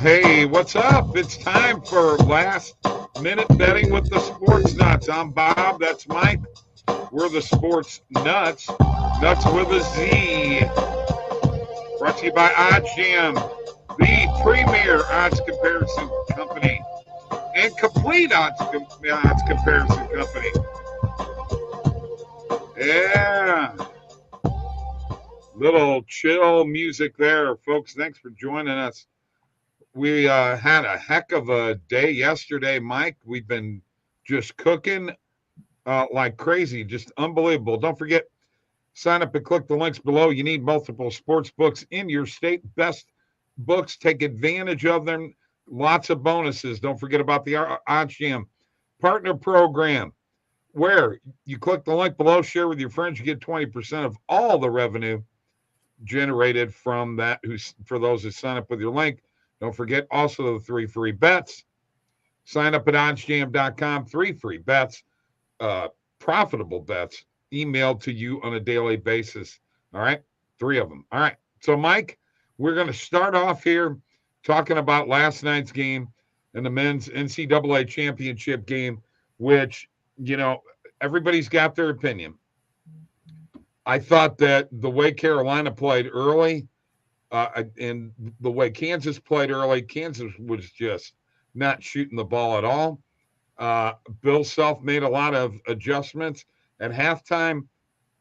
Hey, what's up? It's time for last minute betting with the Sports Nuts. I'm Bob. That's Mike. We're the Sports Nuts. Nuts with a Z. Brought to you by OddsJam, the premier odds comparison company and complete odds comparison company. Yeah. Little chill music there, folks. Thanks for joining us. We had a heck of a day yesterday, Mike. We've been just cooking like crazy, just unbelievable. Don't forget, sign up and click the links below. You need multiple sports books in your state. Best books, take advantage of them. Lots of bonuses. Don't forget about the OddsJam partner program, where you click the link below, share with your friends. You get 20% of all the revenue generated from that for those who sign up with your link. Don't forget also the 3 free bets. Sign up at oddsjam.com. 3 free bets, profitable bets, emailed to you on a daily basis. All right, 3 of them. All right, so Mike, we're going to start off here talking about last night's game and the men's NCAA championship game, which, everybody's got their opinion. I thought that the way Carolina played early, and the way Kansas played early, Kansas was just not shooting the ball at all. Bill Self made a lot of adjustments at halftime,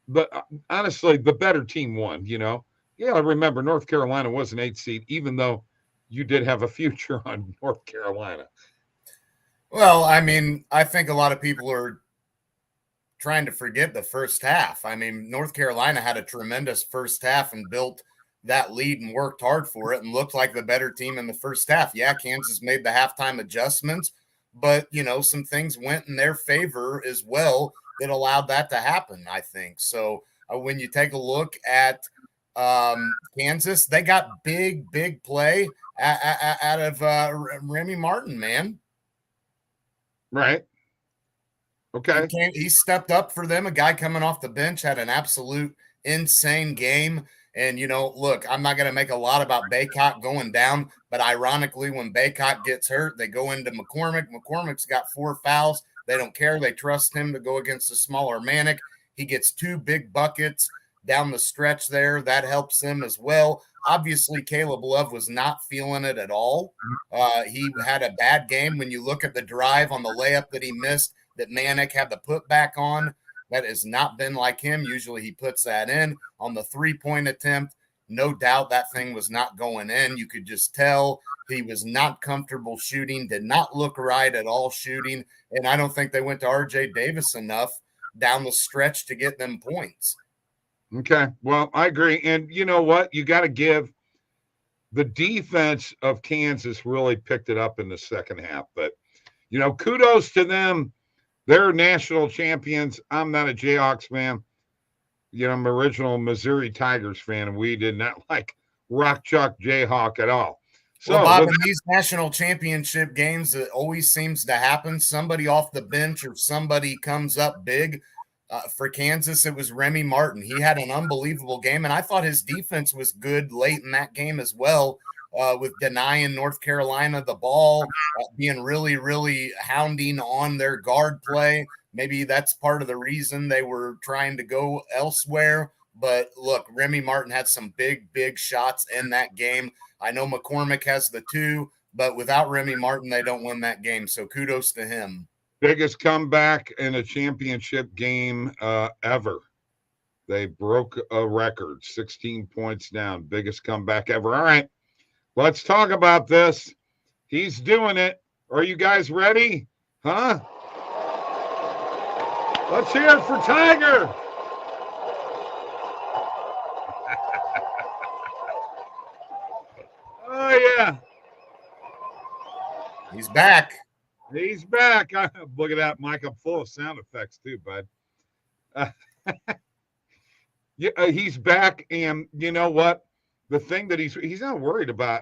but honestly, the better team won. I remember North Carolina was an 8 seed, even though you did have a future on North Carolina. Well, I think a lot of people are trying to forget the first half. North Carolina had a tremendous first half and built that lead and worked hard for it and looked like the better team in the first half. Yeah, Kansas made the halftime adjustments, but, some things went in their favor as well that allowed that to happen, I think. So when you take a look at Kansas, they got big play out of Remy Martin, man. Right. Okay. He stepped up for them. A guy coming off the bench had an absolute insane game. And, look, I'm not going to make a lot about Baycott going down, but ironically, when Baycott gets hurt, they go into McCormick. McCormick's got 4 fouls. They don't care. They trust him to go against the smaller Manic. He gets 2 big buckets down the stretch there. That helps them as well. Obviously, Caleb Love was not feeling it at all. He had a bad game. When you look at the drive on the layup that he missed, that Manic had the putback on, that has not been like him. Usually he puts that in. On the 3-point attempt, no doubt that thing was not going in. You could just tell he was not comfortable shooting, did not look right at all shooting, and I don't think they went to R.J. Davis enough down the stretch to get them points. Okay, well, I agree. And you know what? You got to give the defense of Kansas really picked it up in the second half. But, kudos to them. They're national champions. I'm not a Jayhawks fan. I'm an original Missouri Tigers fan, and we did not like Rock Chalk Jayhawk at all. So, well, Bob, in these national championship games, it always seems to happen. Somebody off the bench or somebody comes up big. For Kansas, it was Remy Martin. He had an unbelievable game, and I thought his defense was good late in that game as well. With denying North Carolina the ball, being really hounding on their guard play. Maybe that's part of the reason they were trying to go elsewhere. But look, Remy Martin had some big shots in that game. I know McCormick has the 2, but without Remy Martin, they don't win that game. So kudos to him. Biggest comeback in a championship game ever. They broke a record, 16 points down. Biggest comeback ever. All right. Let's talk about this. He's doing it. Are you guys ready? Huh? Let's hear it for Tiger. Oh, yeah. He's back. He's back. Look at that, Mike. I'm full of sound effects too, bud. He's back. And you know what? The thing that he's not worried about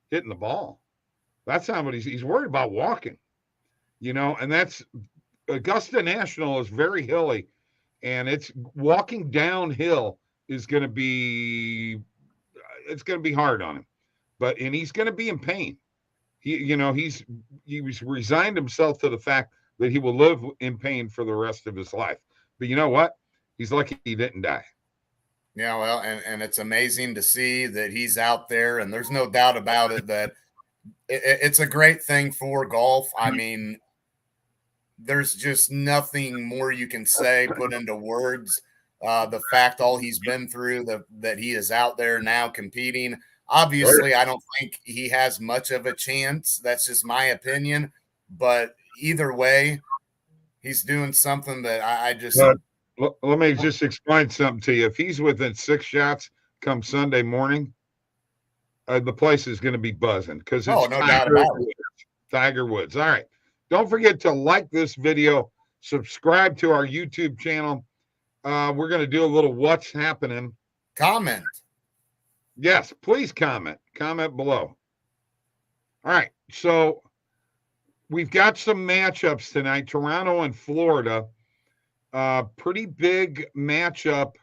hitting the ball. That's not what he's worried about walking, and that's Augusta National is very hilly, and it's walking downhill is going to be hard on him, and he's going to be in pain. he's resigned himself to the fact that he will live in pain for the rest of his life. But you know what? He's lucky he didn't die. Yeah, well, and it's amazing to see that he's out there, and there's no doubt about it that it's a great thing for golf. I mean, there's just nothing more you can say, put into words. The fact all he's been through, that he is out there now competing. Obviously, I don't think he has much of a chance. That's just my opinion. But either way, he's doing something that I just. Let me just explain something to you. If he's within 6 shots come Sunday morning, the place is going to be buzzing because it's no doubt about it. Tiger Woods. All right. Don't forget to like this video, subscribe to our YouTube channel. We're going to do a little what's happening. Comment. Yes, please comment. Comment below. All right. So we've got some matchups tonight. Toronto and Florida. Pretty big matchup.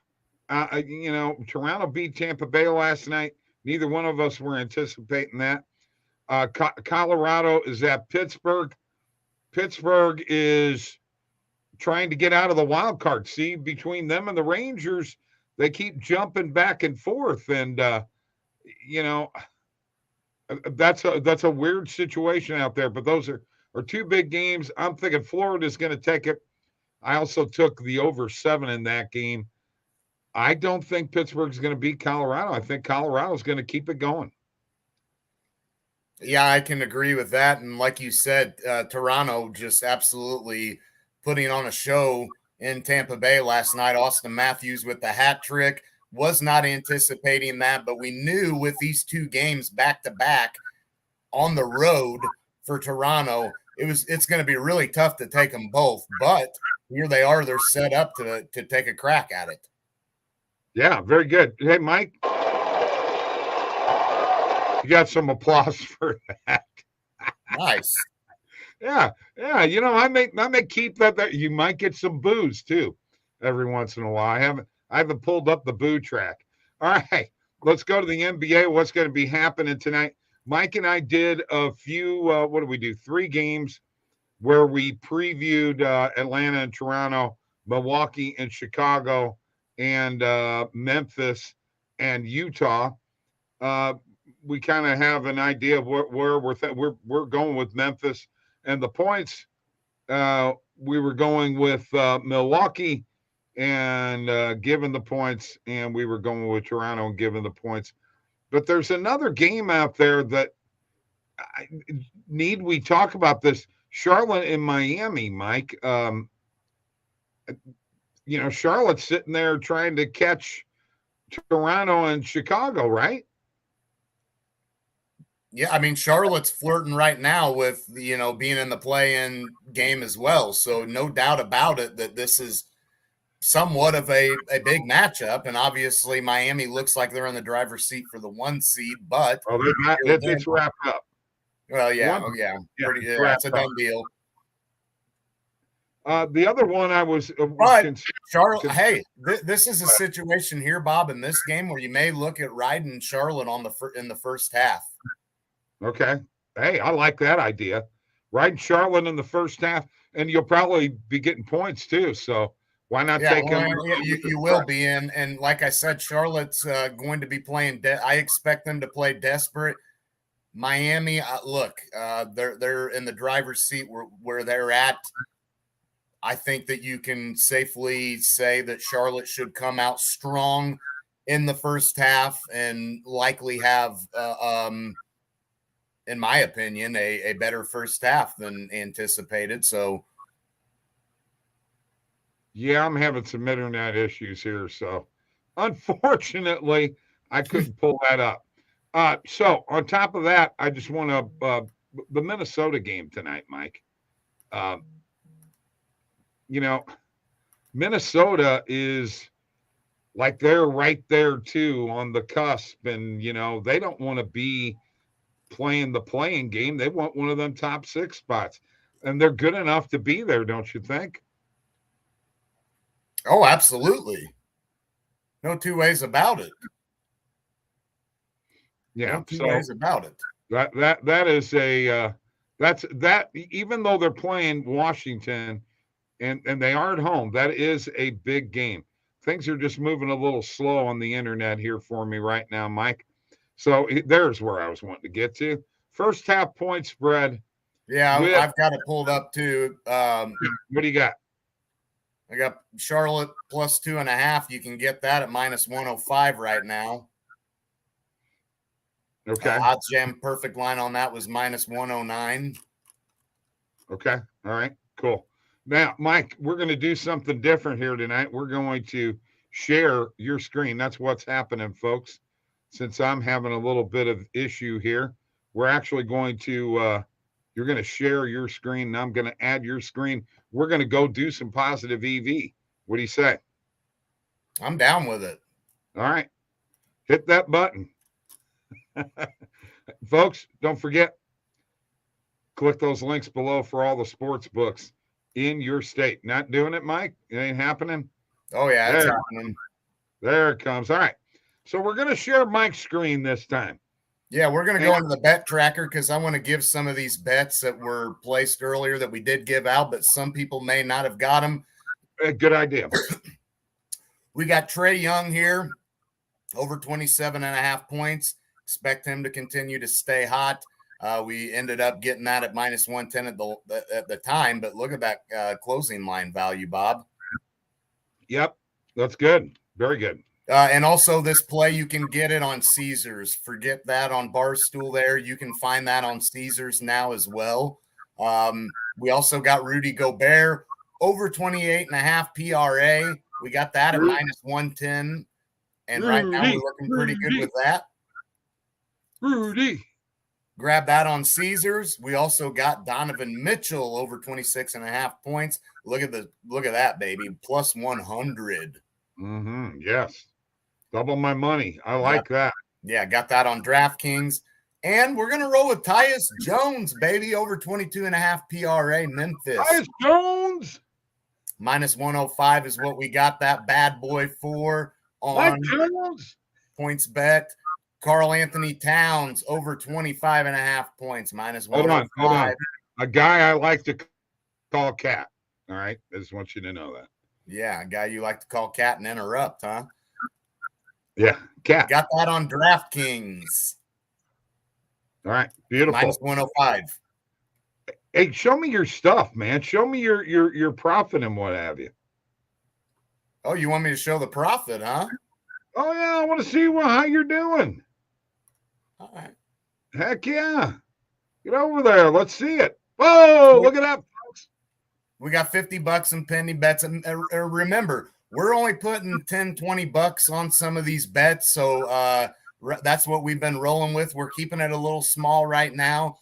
Toronto beat Tampa Bay last night. Neither one of us were anticipating that. Colorado is at Pittsburgh. Pittsburgh is trying to get out of the wild card. See, between them and the Rangers, they keep jumping back and forth. And, that's a weird situation out there. But those are two big games. I'm thinking Florida's going to take it. I also took the over 7 in that game. I don't think Pittsburgh's going to beat Colorado. I think Colorado's going to keep it going. Yeah, I can agree with that. And like you said, Toronto just absolutely putting on a show in Tampa Bay last night. Austin Matthews with the hat trick. Was not anticipating that, but we knew with these 2 games back to back on the road for Toronto, it's going to be really tough to take them both. But here they are; they're set up to take a crack at it. Yeah, very good. Hey, Mike, you got some applause for that. Nice. Yeah. I may keep that there. You might get some boos too every once in a while. I haven't pulled up the boo track. All right, let's go to the NBA. What's going to be happening tonight? Mike and I did a few. What did we do? 3 games where we previewed Atlanta and Toronto, Milwaukee and Chicago, and Memphis and Utah. We kind of have an idea of where we're going with Memphis and the points. We were going with Milwaukee and given the points, and we were going with Toronto and given the points. But there's another game out there that need we talk about this. Charlotte and Miami, Mike. Charlotte's sitting there trying to catch Toronto and Chicago, right? Yeah, I mean, Charlotte's flirting right now with, being in the play-in game as well. So no doubt about it that this is somewhat of a big matchup. And obviously Miami looks like they're in the driver's seat for the 1 seed, but it's wrapped up. Well, yeah. It's a done deal. The other one I was Charlotte. Hey, this is a situation here, Bob, in this game where you may look at riding Charlotte in the first half. Okay. Hey, I like that idea. Riding Charlotte in the first half, and you'll probably be getting points too. So why not take them? You will be in, and like I said, Charlotte's going to be playing. I expect them to play desperate. Miami, they're in the driver's seat where they're at. I think that you can safely say that Charlotte should come out strong in the first half and likely have, in my opinion, a better first half than anticipated. So, yeah, I'm having some internet issues here. So, unfortunately, I couldn't pull that up. So, on top of that, I just want to the Minnesota game tonight, Mike. Minnesota is like they're right there too on the cusp, and they don't want to be playing the playing game. They want one of them top 6 spots, and they're good enough to be there, don't you think? Oh, absolutely. No 2 ways about it. Yeah, no 2 ways about it. That is a that's that even though they're playing Washington and they are at home, that is a big game. Things are just moving a little slow on the internet here for me right now, Mike. So there's where I was wanting to get to. First half point spread. Yeah, With I've got it pulled up too. what do you got? I got Charlotte plus 2.5. You can get that at minus 105 right now. Okay. OddsJam perfect line on that was minus 109. Okay. All right. Cool. Now, Mike, we're going to do something different here tonight. We're going to share your screen. That's what's happening, folks. Since I'm having a little bit of issue here, we're actually going to you're going to share your screen and I'm going to add your screen. We're going to go do some positive EV. What do you say? I'm down with it. All right. Hit that button. Folks, don't forget, click those links below for all the sports books in your state. Not doing it, Mike? It ain't happening? Oh, yeah, it's happening. There it comes. All right. So we're going to share Mike's screen this time. Yeah, we're going to go into the bet tracker because I want to give some of these bets that were placed earlier that we did give out, but some people may not have got them. Good idea. We got Trae Young here, over 27.5 points. Expect him to continue to stay hot. We ended up getting that at minus 110 at the time, but look at that closing line value, Bob. Yep, that's good. Very good. And also this play, you can get it on Caesars. Forget that on Barstool there. You can find that on Caesars now as well. We also got Rudy Gobert, over 28.5 PRA. We got that at minus 110. And right now we're looking pretty good with that. Rudy. Grab that on Caesars. We also got Donovan Mitchell over 26.5 points. Look at that, baby. Plus 100. Yes. Double my money. I like that. Yeah, got that on DraftKings. And we're going to roll with Tyus Jones, baby, over 22.5 PRA, Memphis. Tyus Jones. Minus 105 is what we got that bad boy for on points bet. Karl Anthony Towns, over 25.5 points, minus 105. Hold on. A guy I like to call Cat. All right? I just want you to know that. Yeah, a guy you like to call Cat and interrupt, huh? Yeah, Cat. Got that on DraftKings. All right, beautiful. Minus 105. Hey, show me your stuff, man. Show me your profit and what have you. Oh, you want me to show the profit, huh? Oh, yeah, I want to see how you're doing. All right. Heck yeah. Get over there. Let's see it. Whoa, look at that, folks. We got $50 in penny bets. And remember, we're only putting 10, $20 on some of these bets. So that's what we've been rolling with. We're keeping it a little small right now.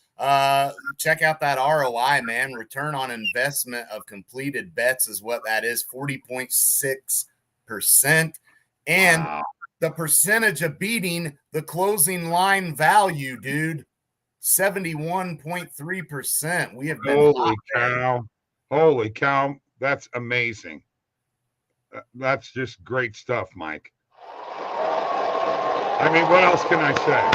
Check out that ROI, man. Return on investment of completed bets is what that is, 40.6%. And the percentage of beating the closing line value, dude, 71.3%. We have been Holy cow. That's amazing. That's just great stuff, Mike. I mean, what else can I say?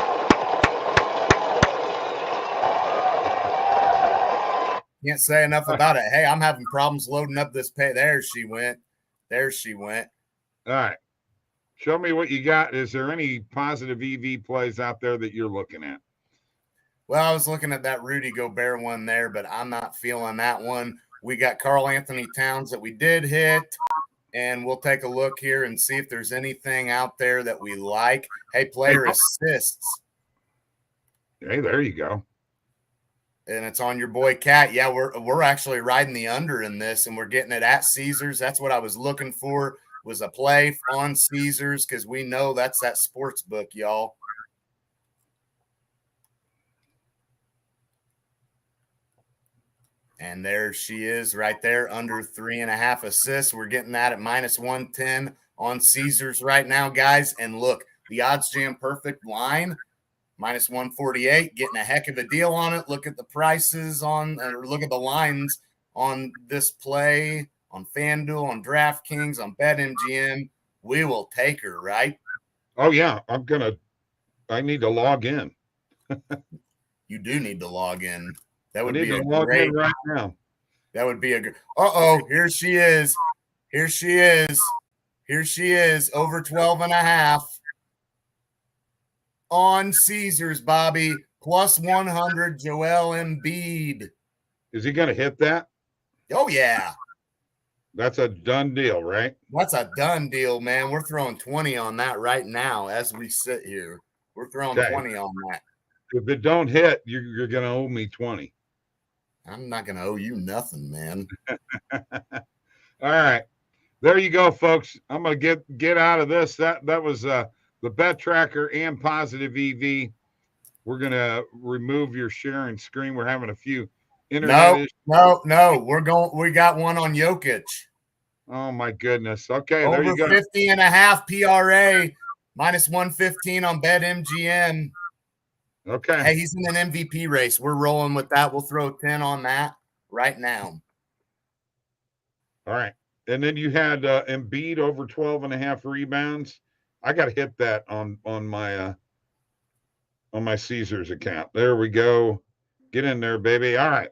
Can't say enough about it. Hey, I'm having problems loading up this pay. There she went. All right. Show me what you got. Is there any positive EV plays out there that you're looking at? Well, I was looking at that Rudy Gobert one there, but I'm not feeling that one. We got Karl Anthony Towns that we did hit, and we'll take a look here and see if there's anything out there that we like. Hey, player assists. Hey, there you go. And it's on your boy Cat. Yeah, we're actually riding the under in this, and we're getting it at Caesars. That's what I was looking for, was a play on Caesars, because we know that's that sports book, y'all. And there she is right there, under 3.5 assists. We're getting that at minus 110 on Caesars right now, guys. And look, the OddsJam perfect line, minus 148, getting a heck of a deal on it. Look at the prices or look at the lines on this play on FanDuel, on DraftKings, on BetMGM. We will take her, right? Oh, yeah. I need to log in. You do need to log in. That would I need be to a log great. in right now. That would be a good. Uh-oh, here she is. Here she is. Here she is, over 12.5 on Caesars, Bobby, plus 100, Joel Embiid. Is he going to hit that? Oh, yeah. That's a done deal, right? That's a done deal, man. We're throwing 20 on that right now as we sit here. We're throwing 20 on that. If it don't hit, you're going to owe me 20. I'm not going to owe you nothing, man. All right. There you go, folks. I'm going to get out of this. That was the Bet Tracker and Positive EV. We're going to remove your sharing screen. We're having a few internet issues. No. We got one on Jokic. Oh, my goodness. Okay, over there you go. 50.5 PRA, minus 115 on BetMGM. Okay. Hey, he's in an MVP race. We're rolling with that. We'll throw 10 on that right now. All right. And then you had Embiid over 12.5 rebounds. I got to hit that on my Caesars account. There we go. Get in there, baby. All right.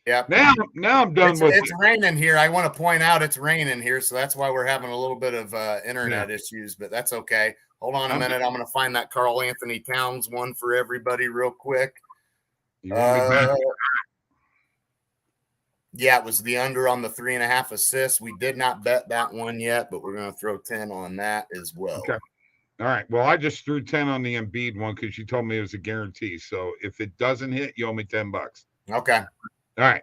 Yep. Now I'm done with it. It's raining here. I want to point out it's raining here, so that's why we're having a little bit of internet issues, but that's okay. Hold on a minute. I'm going to find that Karl Anthony Towns one for everybody real quick. Yeah, it was the under on the 3.5 assists. We did not bet that one yet, but we're going to throw 10 on that as well. Okay. All right. Well, I just threw 10 on the Embiid one because you told me it was a guarantee. So if it doesn't hit, you owe me $10. Okay. All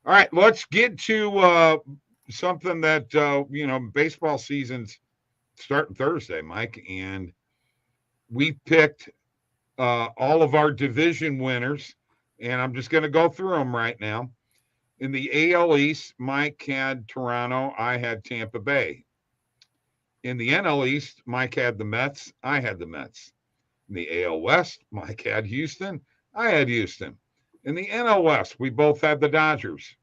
right. Let's get to something that baseball season's starting Thursday, Mike, and we picked all of our division winners, and I'm just going to go through them right now. In the AL East, Mike had Toronto. I had Tampa Bay. In the NL East, Mike had the Mets. I had the Mets. In the AL West, Mike had Houston. I had Houston. In the NL West, we both had the Dodgers.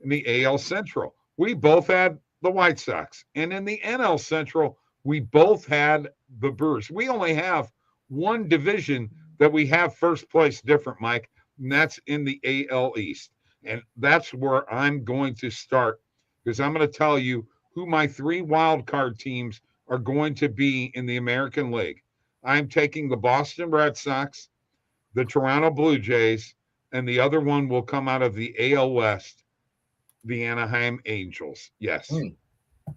In the AL Central, we both had the White Sox. And in the NL Central, we both had the Brewers. We only have one division that we have first place different, Mike, and that's in the AL East. And that's where I'm going to start because I'm going to tell you who my 3 wild card teams are going to be in the American League. I'm taking the Boston Red Sox, the Toronto Blue Jays, and the other one will come out of the AL West, the Anaheim Angels. Yes.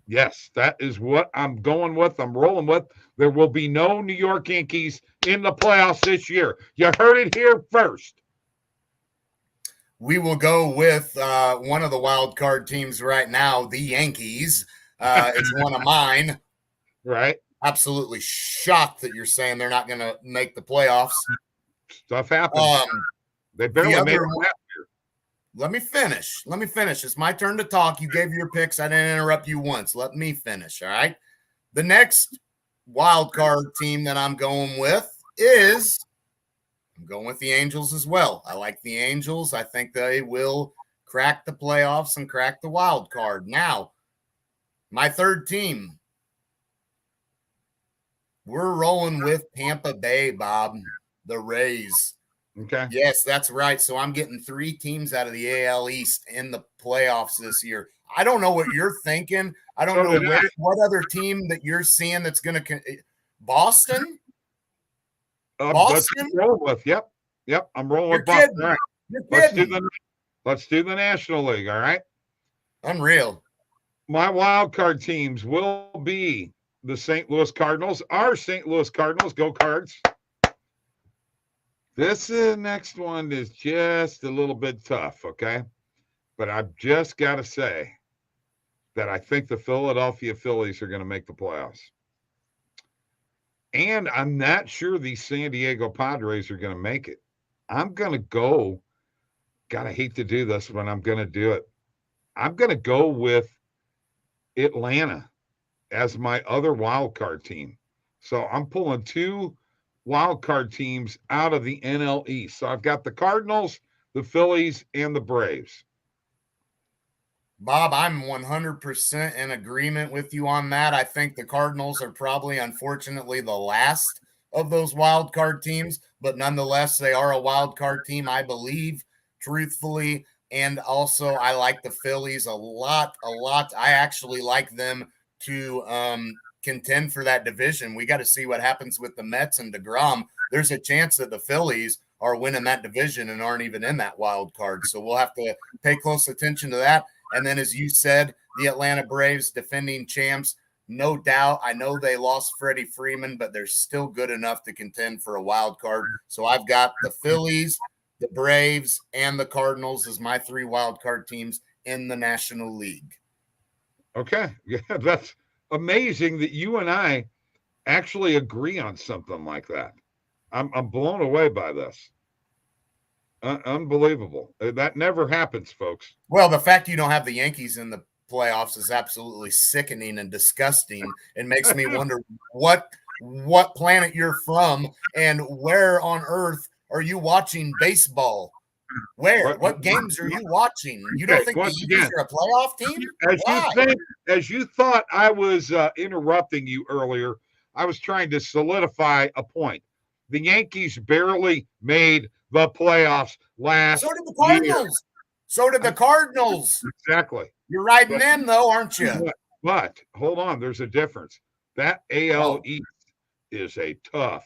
Yes, that is what I'm going with. I'm rolling with. There will be no New York Yankees in the playoffs this year. You heard it here first. We will go with one of the wild card teams right now, the Yankees. It's one of mine. Right. Absolutely shocked that you're saying they're not going to make the playoffs. Stuff happens. They barely made it last year. Let me finish. It's my turn to talk. You gave your picks. I didn't interrupt you once. Let me finish, all right? The next wild card team that I'm going with is I'm going with the Angels as well. I like the Angels. I think they will crack the playoffs and crack the wild card. Now, my third team, we're rolling with Tampa Bay, Bob, the Rays. Okay. Yes, that's right. So I'm getting 3 teams out of the AL East in the playoffs this year. I don't know what you're thinking. I don't know what other team that you're seeing that's going to Boston? Boston? Roll with. Yep. I'm rolling with Boston. All right. Let's do the National League. All right. Unreal. My wild card teams will be the St. Louis Cardinals. Our St. Louis Cardinals. Go Cards. This next one is just a little bit tough, okay? But I've just got to say that I think the Philadelphia Phillies are going to make the playoffs. And I'm not sure these San Diego Padres are going to make it. I'm going to go, God, I hate to do this, but I'm going to do it. I'm going to go with Atlanta as my other wild card team. So I'm pulling 2 wild card teams out of the NL East. So I've got the Cardinals, the Phillies, and the Braves. Bob, I'm 100% in agreement with you on that. I think the Cardinals are probably, unfortunately, the last of those wild card teams, but nonetheless, they are a wild card team, I believe, truthfully. And also, I like the Phillies a lot. I actually like them to contend for that division. We got to see what happens with the Mets and DeGrom. There's a chance that the Phillies are winning that division and aren't even in that wild card. So we'll have to pay close attention to that. And then, as you said, the Atlanta Braves, defending champs, no doubt. I know they lost Freddie Freeman, but they're still good enough to contend for a wild card. So I've got the Phillies, the Braves, and the Cardinals as my 3 wild card teams in the National League. Okay. Yeah, that's amazing that you and I actually agree on something like that. I'm blown away by this. Unbelievable. That never happens, folks. Well, the fact you don't have the Yankees in the playoffs is absolutely sickening and disgusting. It makes me wonder what planet you're from and where on earth are you watching baseball? What games are you watching? You don't think the Yankees are a playoff team? As you thought I was interrupting you earlier, I was trying to solidify a point. The Yankees barely made the playoffs last year. So did the Cardinals. So did the Cardinals. Exactly. You're riding them, though, aren't you? But hold on, there's a difference. That AL East is a tough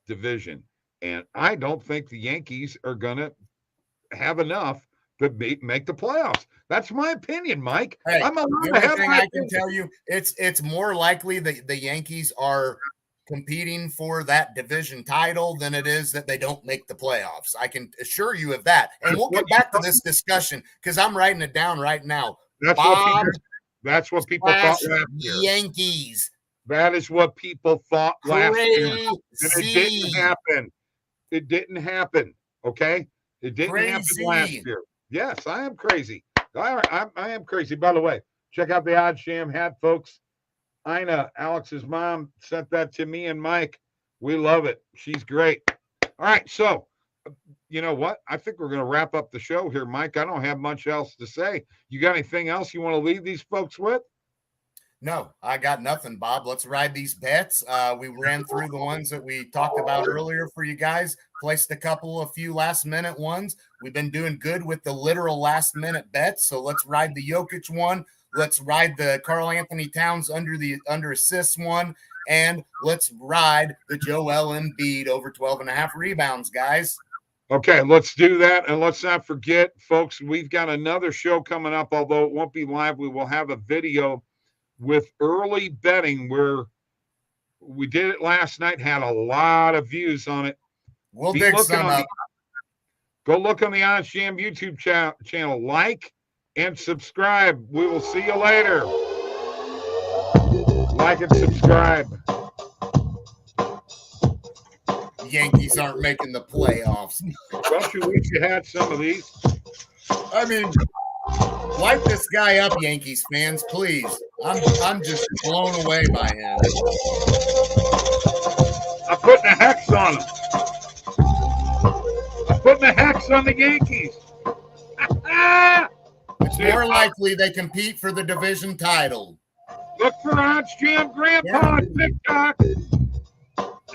division. And I don't think the Yankees are going to have enough to make the playoffs. That's my opinion, Mike. Hey, I'm allowed the to have only thing my I can tell you, it's more likely that the Yankees are competing for that division title than it is that they don't make the playoffs. I can assure you of that. And we'll get back to this discussion because I'm writing it down right now. That's what people thought last year. Yankees. That is what people thought last year. And it didn't happen. It didn't happen. Okay? It didn't happen last year. Yes, I am crazy. I am crazy. By the way, check out the OddsJam hat, folks. Ina, Alex's mom, sent that to me and Mike. We love it. She's great. All right, so you know what? I think we're going to wrap up the show here, Mike. I don't have much else to say. You got anything else you want to leave these folks with? No, I got nothing, Bob. Let's ride these bets. We ran through the ones that we talked about earlier for you guys. Placed a few last-minute ones. We've been doing good with the literal last-minute bets, so let's ride the Jokic one. Let's ride the Karl Anthony Towns under assists one, and let's ride the Joel Embiid over 12.5 rebounds, guys. Okay, let's do that. And let's not forget, folks, we've got another show coming up, although it won't be live. We will have a video with early betting where we did it last night, had a lot of views on it. We'll dig some up. Go look on the OddsJam YouTube channel. Like and subscribe. We will see you later. Like and subscribe. Yankees aren't making the playoffs. Don't you wish you had some of these? I mean, light this guy up, Yankees fans, please. I'm just blown away by him. I'm putting a hex on him. I'm putting a hex on the Yankees. It's more likely they compete for the division title. Look for OddsJam Grandpa on TikTok.